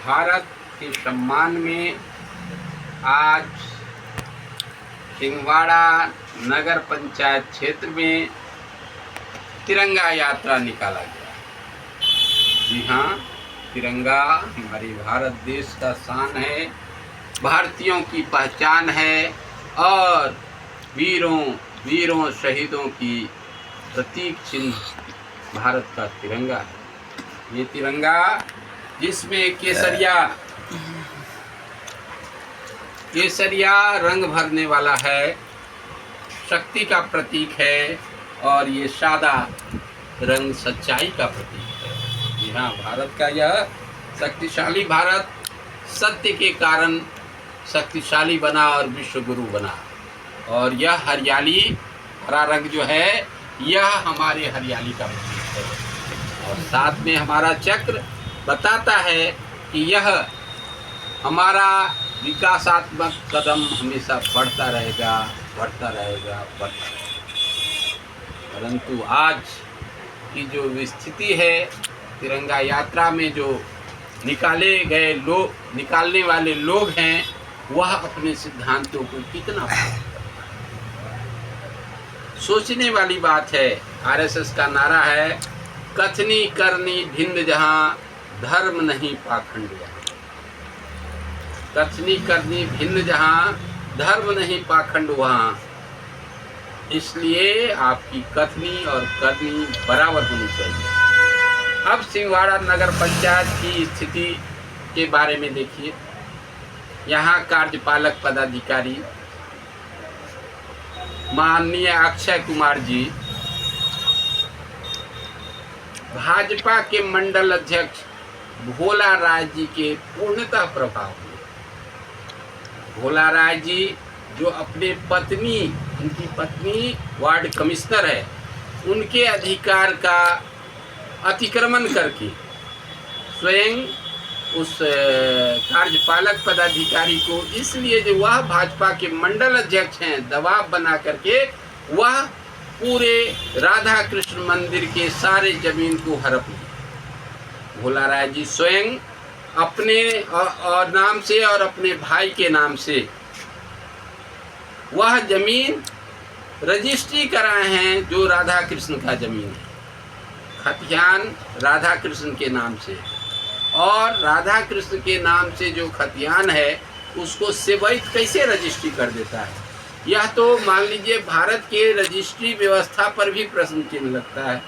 भारत के सम्मान में आज सिंहवाड़ा नगर पंचायत क्षेत्र में तिरंगा यात्रा निकाला गया। जी हाँ, तिरंगा हमारे भारत देश का शान है, भारतीयों की पहचान है और वीरों शहीदों की प्रतीक चिन्ह भारत का तिरंगा है। ये तिरंगा जिसमें केसरिया रंग भरने वाला है, शक्ति का प्रतीक है और ये सादा रंग सच्चाई का प्रतीक है। जी हाँ, भारत का यह शक्तिशाली भारत सत्य के कारण शक्तिशाली बना और विश्व गुरु बना। और यह हरियाली, हरा रंग जो है, यह हमारे हरियाली का प्रतीक है। और साथ में हमारा चक्र बताता है कि यह हमारा विकासात्मक कदम हमेशा बढ़ता रहेगा। परंतु आज की जो स्थिति है, तिरंगा यात्रा में जो निकालने वाले लोग हैं, वह अपने सिद्धांतों को कितना सोचने वाली बात है। आरएसएस का नारा है, कथनी करनी भिन्न जहां, धर्म नहीं पाखंड यहाँ। कथनी करनी भिन्न जहां, धर्म नहीं पाखंड वहाँ। इसलिए आपकी कथनी और करनी बराबर होनी चाहिए। अब सिंहवाड़ा नगर पंचायत की स्थिति के बारे में देखिए। यहाँ कार्यपालक पदाधिकारी माननीय अक्षय कुमार जी, भाजपा के मंडल अध्यक्ष भोला राय जी के पूर्णतः प्रभाव में, भोला राय जी जो उनकी पत्नी वार्ड कमिश्नर है, उनके अधिकार का अतिक्रमण करके स्वयं उस कार्यपालक पदाधिकारी को, इसलिए जो वह भाजपा के मंडल अध्यक्ष हैं, दबाव बना करके वह पूरे राधा कृष्ण मंदिर के सारे जमीन को हड़प लिया। भोला राय जी स्वयं अपने और नाम से और अपने भाई के नाम से वह जमीन रजिस्ट्री कराए हैं, जो राधा कृष्ण का जमीन है, खतियान राधा कृष्ण के नाम से। और राधा कृष्ण के नाम से जो खतियान है, उसको सेवैत कैसे रजिस्ट्री कर देता है? यह तो मान लीजिए भारत के रजिस्ट्री व्यवस्था पर भी प्रश्न चिन्ह लगता है।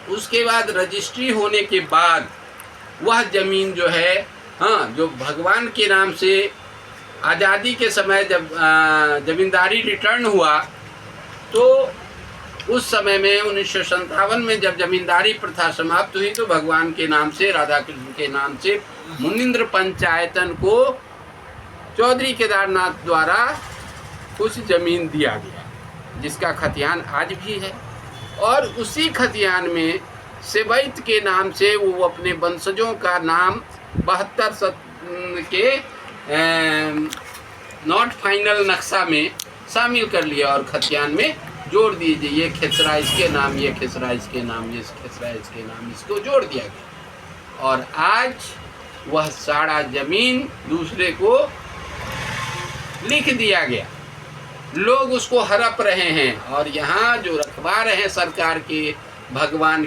उसके बाद रजिस्ट्री होने के बाद वह जमीन जो है, हाँ, जो भगवान के नाम से आज़ादी के समय जब जमींदारी रिटर्न हुआ, तो उस समय में 1957 में जब जमींदारी प्रथा समाप्त हुई, तो भगवान के नाम से, राधा कृष्ण के नाम से मुनिंद्र पंचायतन को चौधरी केदारनाथ द्वारा कुछ जमीन दिया गया, जिसका खतियान आज भी है। और उसी खतियान में सेवैत के नाम से वो अपने वंशजों का नाम 72 के नॉट फाइनल नक्शा में शामिल कर लिया और खतियान में जोड़ दीजिए, ये खेसरा इसके नाम, ये खेसरा इसके नाम, ये खेसरा इसके नाम, इसको जोड़ दिया गया। और आज वह सारा जमीन दूसरे को लिख दिया गया, लोग उसको हड़प रहे हैं। और यहाँ जो रखवार हैं सरकार के, भगवान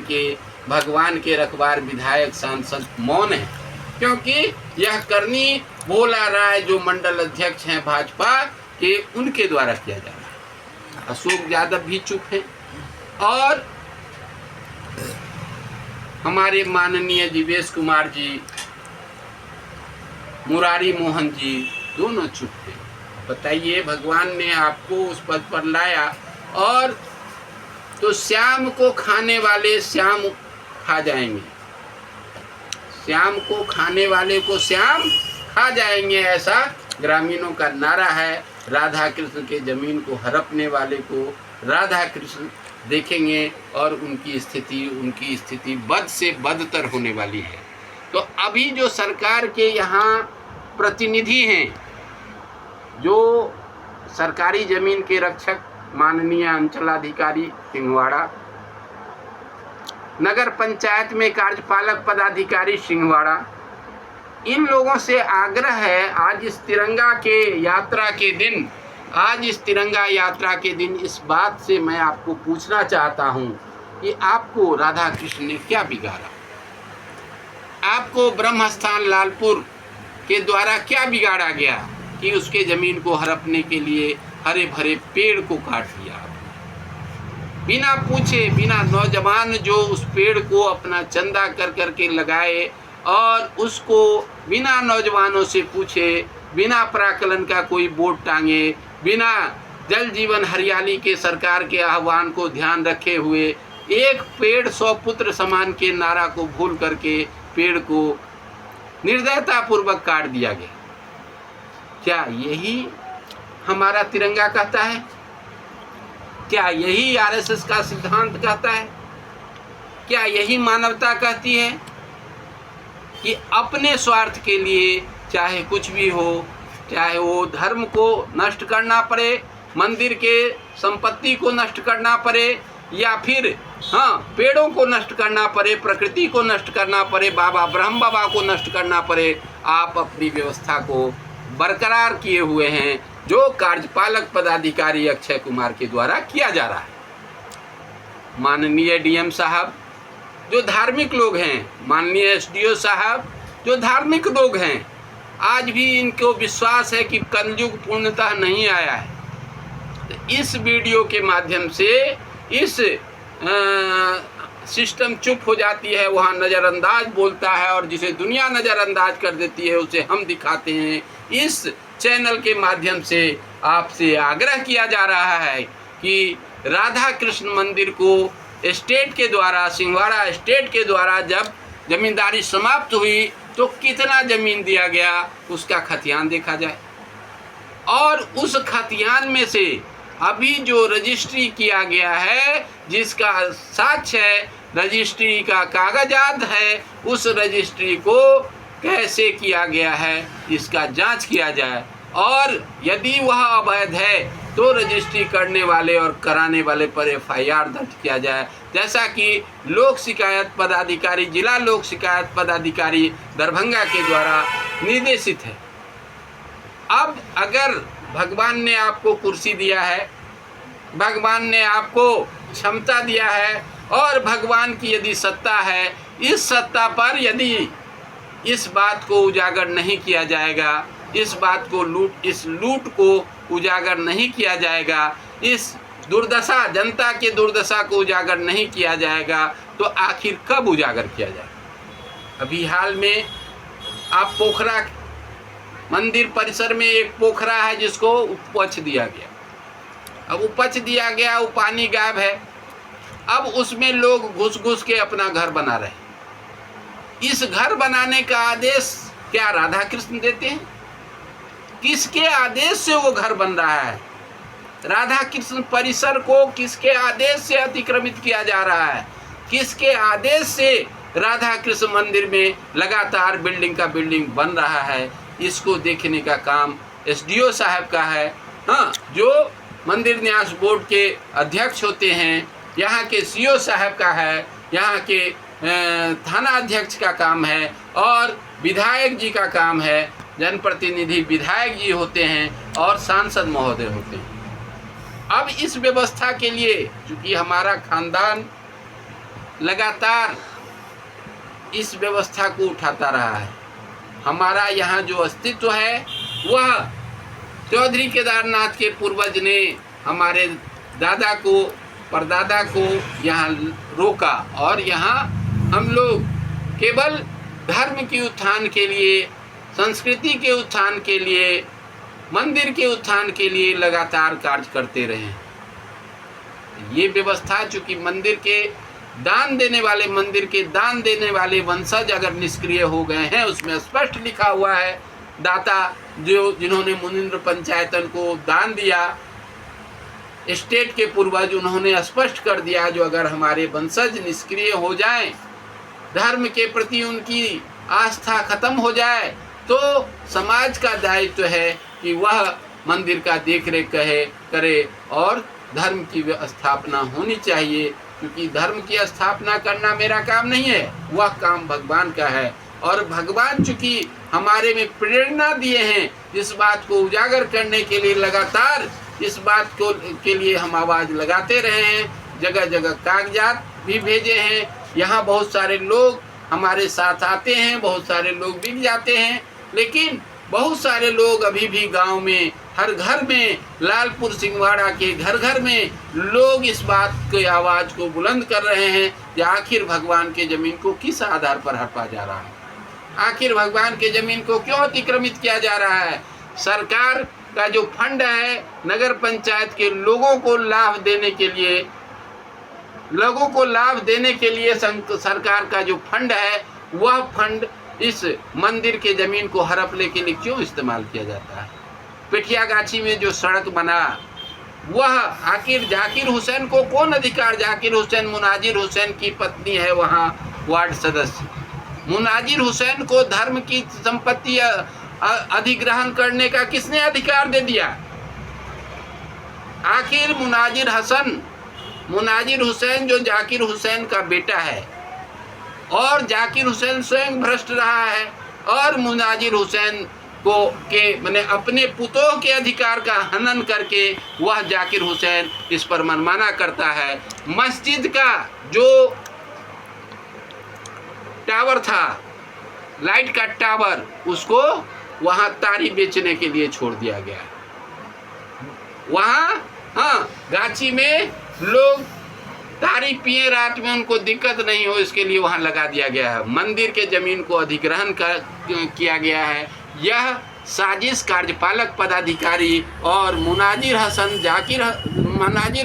के रखवार विधायक सांसद मौन है, क्योंकि यह करनी भोला राय जो मंडल अध्यक्ष हैं भाजपा के, उनके द्वारा किया जा रहा है। अशोक यादव भी चुप हैं और हमारे माननीय जीवेश कुमार जी, मुरारी मोहन जी, दोनों चुप हैं। बताइए, भगवान ने आपको उस पद पर लाया और तो श्याम को खाने वाले श्याम खा जाएंगे, श्याम को खाने वाले को श्याम खा जाएंगे, ऐसा ग्रामीणों का नारा है। राधा कृष्ण के जमीन को हड़पने वाले को राधा कृष्ण देखेंगे और उनकी स्थिति बद से बदतर होने वाली है। तो अभी जो सरकार के यहाँ प्रतिनिधि हैं, जो सरकारी जमीन के रक्षक माननीय अंचलाधिकारी सिंहवाड़ा, नगर पंचायत में कार्यपालक पदाधिकारी सिंहवाड़ा, इन लोगों से आग्रह है, आज इस तिरंगा के यात्रा के दिन, आज इस तिरंगा यात्रा के दिन इस बात से मैं आपको पूछना चाहता हूँ कि आपको राधा कृष्ण ने क्या बिगाड़ा? आपको ब्रह्मस्थान लालपुर के द्वारा क्या बिगाड़ा गया कि उसके ज़मीन को हड़पने के लिए हरे भरे पेड़ को काट दिया? बिना पूछे, बिना नौजवान जो उस पेड़ को अपना चंदा कर कर के लगाए और उसको बिना नौजवानों से पूछे, बिना प्राकलन का कोई बोर्ड टांगे, बिना जल जीवन हरियाली के सरकार के आह्वान को ध्यान रखे हुए एक पेड़ 100 पुत्र समान के नारा को भूल करके पेड़ को निर्दयता पूर्वक काट दिया गया। क्या यही हमारा तिरंगा कहता है? क्या यही आरएसएस का सिद्धांत कहता है? क्या यही मानवता कहती है कि अपने स्वार्थ के लिए चाहे कुछ भी हो, चाहे वो धर्म को नष्ट करना पड़े, मंदिर के संपत्ति को नष्ट करना पड़े, या फिर पेड़ों को नष्ट करना पड़े, प्रकृति को नष्ट करना पड़े, बाबा ब्रह्म बाबा को नष्ट करना पड़े, आप अपनी व्यवस्था को बरकरार किए हुए हैं, जो कार्यपालक पदाधिकारी अक्षय कुमार के द्वारा किया जा रहा है। माननीय डीएम साहब जो धार्मिक लोग हैं, माननीय एसडीओ साहब जो धार्मिक लोग हैं, आज भी इनको विश्वास है कि कलयुग पूर्णतः नहीं आया है। तो इस वीडियो के माध्यम से इस सिस्टम चुप हो जाती है, वहाँ नज़रअंदाज बोलता है, और जिसे दुनिया नज़रअंदाज कर देती है उसे हम दिखाते हैं। इस चैनल के माध्यम से आपसे आग्रह किया जा रहा है कि राधा कृष्ण मंदिर को स्टेट के द्वारा, सिंहवाड़ा स्टेट के द्वारा जब जमींदारी समाप्त हुई तो कितना ज़मीन दिया गया उसका खतियान देखा जाए, और उस खतियान में से अभी जो रजिस्ट्री किया गया है, जिसका साक्ष्य है, रजिस्ट्री का कागजात है, उस रजिस्ट्री को कैसे किया गया है इसका जांच किया जाए, और यदि वह अवैध है तो रजिस्ट्री करने वाले और कराने वाले पर एफआईआर दर्ज किया जाए, जैसा कि लोक शिकायत पदाधिकारी, जिला लोक शिकायत पदाधिकारी दरभंगा के द्वारा निर्देशित है। अब अगर भगवान ने आपको कुर्सी दिया है, भगवान ने आपको क्षमता दिया है, और भगवान की यदि सत्ता है, इस सत्ता पर यदि इस बात को उजागर नहीं किया जाएगा, इस बात को इस लूट को उजागर नहीं किया जाएगा, इस दुर्दशा, जनता के दुर्दशा को उजागर नहीं किया जाएगा, तो आखिर कब उजागर किया जाएगा? अभी हाल में आप पोखरा मंदिर परिसर में एक पोखरा है जिसको उपच दिया गया। अब उपच दिया गया, वो पानी गायब है, अब उसमें लोग घुस घुस के अपना घर बना रहे। इस घर बनाने का आदेश क्या राधा कृष्ण देते हैं? किसके आदेश से वो घर बन रहा है? राधा कृष्ण परिसर को किसके आदेश से अतिक्रमित किया जा रहा है? किसके आदेश से राधा कृष्ण मंदिर में लगातार बिल्डिंग का बिल्डिंग बन रहा है? इसको देखने का काम एसडीओ साहब का है, जो मंदिर न्यास बोर्ड के अध्यक्ष होते हैं, यहाँ के सीओ साहब का है, यहाँ के थाना अध्यक्ष का काम है, और विधायक जी का काम है, जनप्रतिनिधि विधायक जी होते हैं, और सांसद महोदय होते हैं। अब इस व्यवस्था के लिए चूँकि हमारा खानदान लगातार इस व्यवस्था को उठाता रहा है, हमारा यहाँ जो अस्तित्व है वह चौधरी केदारनाथ के पूर्वज ने हमारे दादा को, परदादा को यहाँ रोका, और यहाँ हम लोग केवल धर्म के उत्थान के लिए, संस्कृति के उत्थान के लिए, मंदिर के उत्थान के लिए लगातार कार्य करते रहे। ये व्यवस्था चूँकि मंदिर के दान देने वाले, मंदिर के दान देने वाले वंशज अगर निष्क्रिय हो गए हैं, उसमें स्पष्ट लिखा हुआ है, दाता जिन्होंने मुनिंद्र पंचायतन को दान दिया, स्टेट के पूर्वज, उन्होंने स्पष्ट कर दिया, जो अगर हमारे वंशज निष्क्रिय हो जाएं, धर्म के प्रति उनकी आस्था खत्म हो जाए, तो समाज का दायित्व है कि वह मंदिर का देखरेख करे, और धर्म की स्थापना होनी चाहिए, क्योंकि धर्म की स्थापना करना मेरा काम नहीं है, वह काम भगवान का है। और भगवान चूंकि हमारे में प्रेरणा दिए हैं इस बात को उजागर करने के लिए, लगातार इस बात को के लिए हम आवाज़ लगाते रहे हैं। जगह जगह कागजात भी भेजे हैं। यहाँ बहुत सारे लोग हमारे साथ आते हैं, बहुत सारे लोग बिक जाते हैं, लेकिन बहुत सारे लोग अभी भी गांव में, हर घर में, लालपुर सिंहवाड़ा के घर घर में लोग इस बात की आवाज़ को बुलंद कर रहे हैं कि आखिर भगवान के ज़मीन को किस आधार पर हड़पा जा रहा है, आखिर भगवान के ज़मीन को क्यों अतिक्रमित किया जा रहा है। सरकार का जो फंड है नगर पंचायत के लोगों को लाभ देने के लिए सरकार का जो फंड है वह फंड इस मंदिर के ज़मीन को हड़पने के लिए क्यों इस्तेमाल किया जाता है। पिठिया गाछी में जो सड़क बना वह आखिर जाकिर हुसैन को कौन अधिकार, जाकिर हुसैन मुनाजिर हुसैन की पत्नी है, वहाँ वार्ड सदस्य, मुनाजिर हुसैन को धर्म की संपत्ति अधिग्रहण करने का किसने अधिकार दे दिया। आखिर मुनाजिर हुसैन जो जाकिर हुसैन का बेटा है, और जाकिर हुसैन स्वयं भ्रष्ट रहा है, और मुनाजिर हुसैन को मैंने अपने पुतों के अधिकार का हनन करके वह जाकिर हुसैन इस पर मनमाना करता है। मस्जिद का जो टावर था, लाइट का टावर, उसको वहाँ तारी बेचने के लिए छोड़ दिया गया। वहाँ गाछी में लोग तारी पिए रात में, उनको दिक्कत नहीं हो इसके लिए वहाँ लगा दिया गया है। मंदिर के ज़मीन को अधिग्रहण किया गया है। यह साजिश कार्यपालक पदाधिकारी और मुनाजिर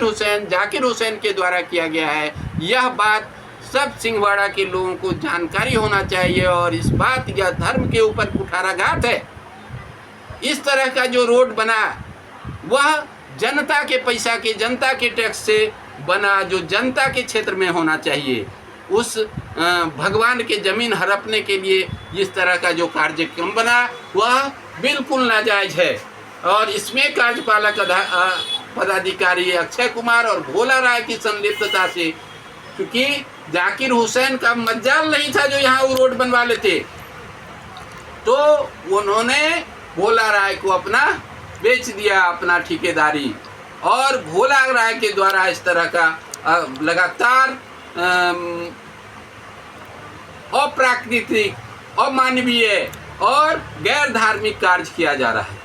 हुसैन जाकिर हुसैन के द्वारा किया गया है। यह बात सब सिंहवाड़ा के लोगों को जानकारी होना चाहिए, और इस बात या धर्म के ऊपर कुठाराघात है। इस तरह का जो रोड बना वह जनता के पैसा के, जनता के टैक्स से बना, जो जनता के क्षेत्र में होना चाहिए। उस भगवान के ज़मीन हड़पने के लिए इस तरह का जो कार्यक्रम बना वह बिल्कुल नाजायज़ है, और इसमें कार्यपालक पदाधिकारी अक्षय कुमार और भोला राय की संलिप्तता से, क्योंकि जाकिर हुसैन का मज्जाल नहीं था जो यहाँ वो रोड बनवा लेते, तो उन्होंने भोला राय को अपना बेच दिया, अपना ठेकेदारी, और भोला राय के द्वारा इस तरह का लगातार अप्राकृतिक, अमानवीय और गैर धार्मिक कार्य किया जा रहा है।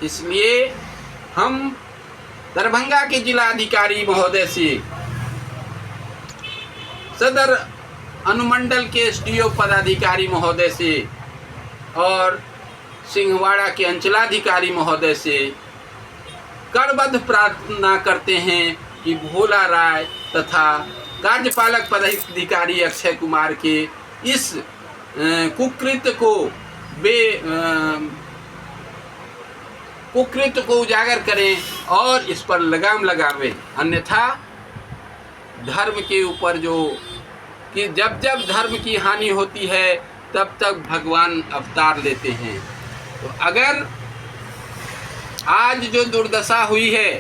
इसलिए हम दरभंगा के जिलाधिकारी महोदय से, सदर अनुमंडल के एसडीओ पदाधिकारी महोदय से और सिंहवाड़ा के अंचलाधिकारी महोदय से करबद्ध प्रार्थना करते हैं कि भोला राय तथा कार्यपालक पदाधिकारी अक्षय कुमार के इस कुकृत्य को उजागर करें और इस पर लगाम लगावें। अन्यथा धर्म के ऊपर कि जब जब धर्म की हानि होती है तब तक भगवान अवतार लेते हैं। तो अगर आज जो दुर्दशा हुई है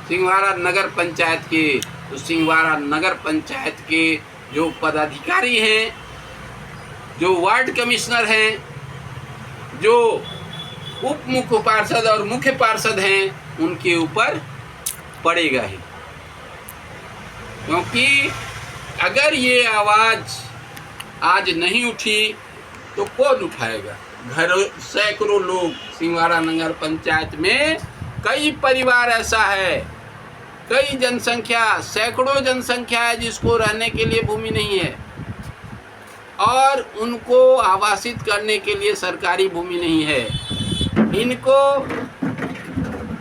सिंहवाड़ा नगर पंचायत के, तो सिंहवाड़ा नगर पंचायत के जो पदाधिकारी हैं, जो वार्ड कमिश्नर हैं, जो उप मुख्य पार्षद और मुख्य पार्षद हैं, उनके ऊपर पड़ेगा ही। क्योंकि अगर ये आवाज़ आज नहीं उठी तो कौन उठाएगा। सैकड़ों लोग सिंहवाड़ा नगर पंचायत में, कई परिवार ऐसा है, कई जनसंख्या, सैकड़ों जनसंख्या है जिसको रहने के लिए भूमि नहीं है, और उनको आवासित करने के लिए सरकारी भूमि नहीं है। इनको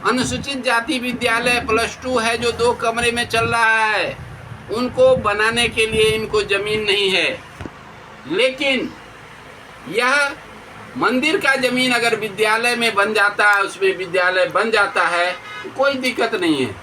अनुसूचित जाति विद्यालय +2 है जो 2 कमरे में चल रहा है, उनको बनाने के लिए इनको ज़मीन नहीं है। लेकिन यह मंदिर का ज़मीन अगर विद्यालय में बन जाता है, उसमें विद्यालय बन जाता है, तो कोई दिक्कत नहीं है।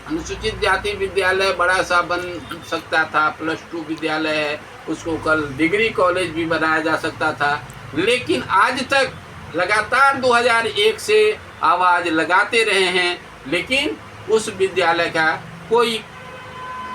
अनुसूचित जाति विद्यालय बड़ा सा बन सकता था, +2 विद्यालय है, उसको कल डिग्री कॉलेज भी बनाया जा सकता था। लेकिन आज तक लगातार 2001 से आवाज़ लगाते रहे हैं, लेकिन उस विद्यालय का कोई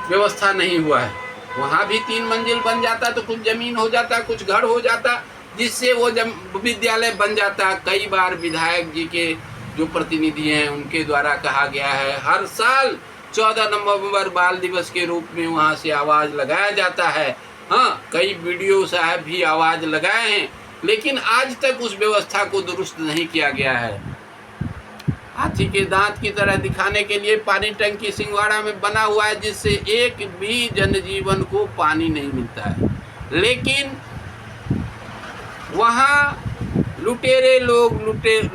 व्यवस्था नहीं हुआ है। वहाँ भी 3 मंजिल बन जाता तो कुछ जमीन हो जाता, कुछ घर हो जाता, जिससे वो विद्यालय बन जाता। कई बार विधायक जी के जो प्रतिनिधि हैं उनके द्वारा कहा गया है हर साल 14 नवंबर बाल दिवस के रूप में वहाँ से आवाज़ लगाया जाता है। हाँ, कई वीडियो साहब भी आवाज़ लगाए हैं, लेकिन आज तक उस व्यवस्था को दुरुस्त नहीं किया गया है। हाथी के दांत की तरह दिखाने के लिए पानी टंकी सिंहवाड़ा में बना हुआ है, जिससे एक भी जनजीवन को पानी नहीं मिलता है। लेकिन वहाँ लुटेरे लोग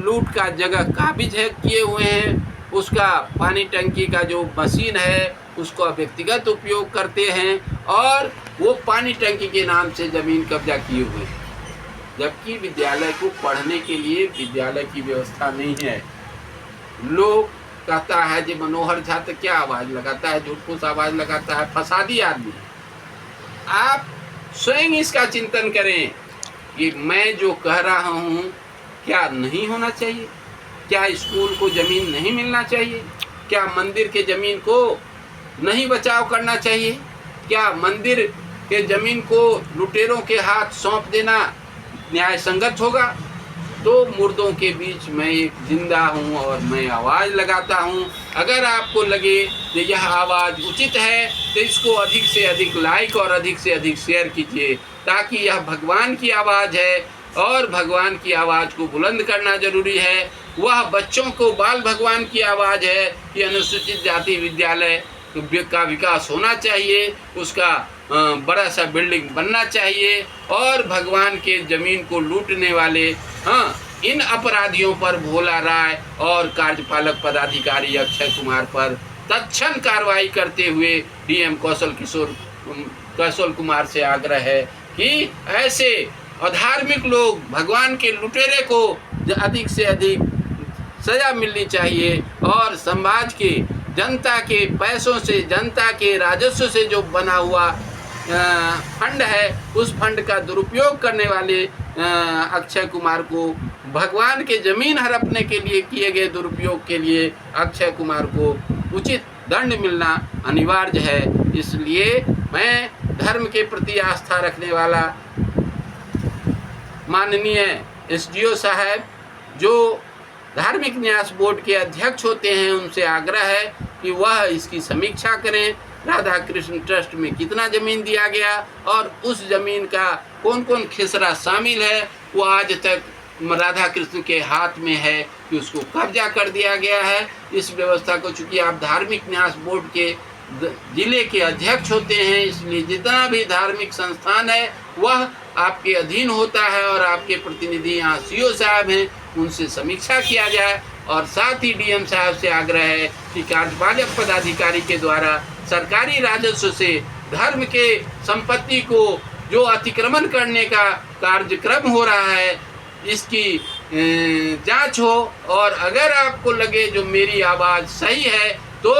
लूट का जगह काबिज है किए हुए हैं। उसका पानी टंकी का जो मशीन है उसको व्यक्तिगत उपयोग करते हैं और वो पानी टंकी के नाम से ज़मीन कब्जा किए हुए हैं, जबकि विद्यालय को पढ़ने के लिए विद्यालय की व्यवस्था नहीं है। लोग कहता है जी मनोहर झा तो क्या आवाज़ लगाता है, झूठ फूस आवाज़ लगाता है, फसादी आदमी। आप स्वयं इसका चिंतन करें कि मैं जो कह रहा हूँ क्या नहीं होना चाहिए? क्या स्कूल को ज़मीन नहीं मिलना चाहिए? क्या मंदिर के ज़मीन को नहीं बचाव करना चाहिए? क्या मंदिर के ज़मीन को लुटेरों के हाथ सौंप देना न्याय संगत होगा? तो मुर्दों के बीच मैं एक जिंदा हूँ और मैं आवाज़ लगाता हूँ। अगर आपको लगे कि यह आवाज़ उचित है तो इसको अधिक से अधिक लाइक और अधिक से अधिक शेयर कीजिए, ताकि यह भगवान की आवाज़ है और भगवान की आवाज़ को बुलंद करना जरूरी है। वह बच्चों को बाल भगवान की आवाज़ है कि अनुसूचित जाति विद्यालय का विकास होना चाहिए, उसका बड़ा सा बिल्डिंग बनना चाहिए और भगवान के ज़मीन को लूटने वाले इन अपराधियों पर भोला राय और कार्यपालक पदाधिकारी अक्षय कुमार पर तत्क्षण कार्रवाई करते हुए डीएम कौशल कुमार से आग्रह है कि ऐसे अधार्मिक लोग भगवान के लुटेरे को अधिक से अधिक सज़ा मिलनी चाहिए और समाज के जनता के पैसों से, जनता के राजस्व से जो बना हुआ फंड है, उस फंड का दुरुपयोग करने वाले अक्षय कुमार को भगवान के ज़मीन हड़पने के लिए किए गए दुरुपयोग के लिए अक्षय कुमार को उचित दंड मिलना अनिवार्य है। इसलिए मैं धर्म के प्रति आस्था रखने वाला माननीय एसडीओ साहब जो धार्मिक न्यास बोर्ड के अध्यक्ष होते हैं, उनसे आग्रह है कि वह इसकी समीक्षा करें। राधा कृष्ण ट्रस्ट में कितना ज़मीन दिया गया और उस ज़मीन का कौन कौन खिसरा शामिल है, वो आज तक राधा कृष्ण के हाथ में है कि उसको कब्जा कर दिया गया है। इस व्यवस्था को, चूँकि आप धार्मिक न्यास बोर्ड के जिले के अध्यक्ष होते हैं, इसलिए जितना भी धार्मिक संस्थान है वह आपके अधीन होता है और आपके प्रतिनिधि यहाँ सीओ साहब हैं, उनसे समीक्षा किया जाए। और साथ ही डीएम साहब से आग्रह है कि कार्यपालक पदाधिकारी के द्वारा सरकारी राजस्व से धर्म के संपत्ति को जो अतिक्रमण करने का कार्यक्रम हो रहा है, इसकी जांच हो और अगर आपको लगे जो मेरी आवाज़ सही है तो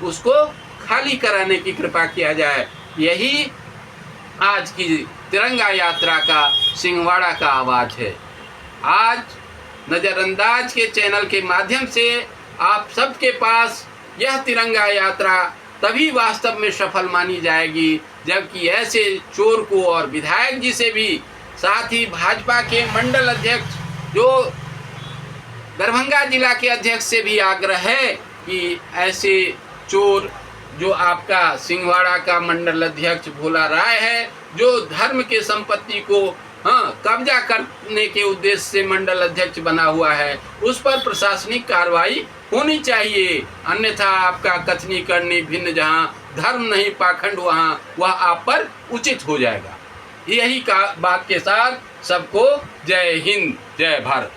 उसको खाली कराने की कृपा किया जाए। यही आज की तिरंगा यात्रा का सिंहवाड़ा का आवाज़ है। आज नज़रअंदाज के चैनल के माध्यम से आप सबके पास यह तिरंगा यात्रा तभी वास्तव में सफल मानी जाएगी जबकि ऐसे चोर को, और विधायक जी से भी, साथ ही भाजपा के मंडल अध्यक्ष जो दरभंगा जिला के अध्यक्ष से भी आग्रह है कि ऐसे चोर जो आपका सिंहवाड़ा का मंडल अध्यक्ष भोला राय है, जो धर्म के संपत्ति को कब्जा करने के उद्देश्य से मंडल अध्यक्ष बना हुआ है, उस पर प्रशासनिक कार्रवाई होनी चाहिए। अन्यथा आपका कथनी करनी भिन्न, जहाँ धर्म नहीं पाखंड, वहाँ वह आप पर उचित हो जाएगा। यही बात के साथ सबको जय हिंद, जय भारत।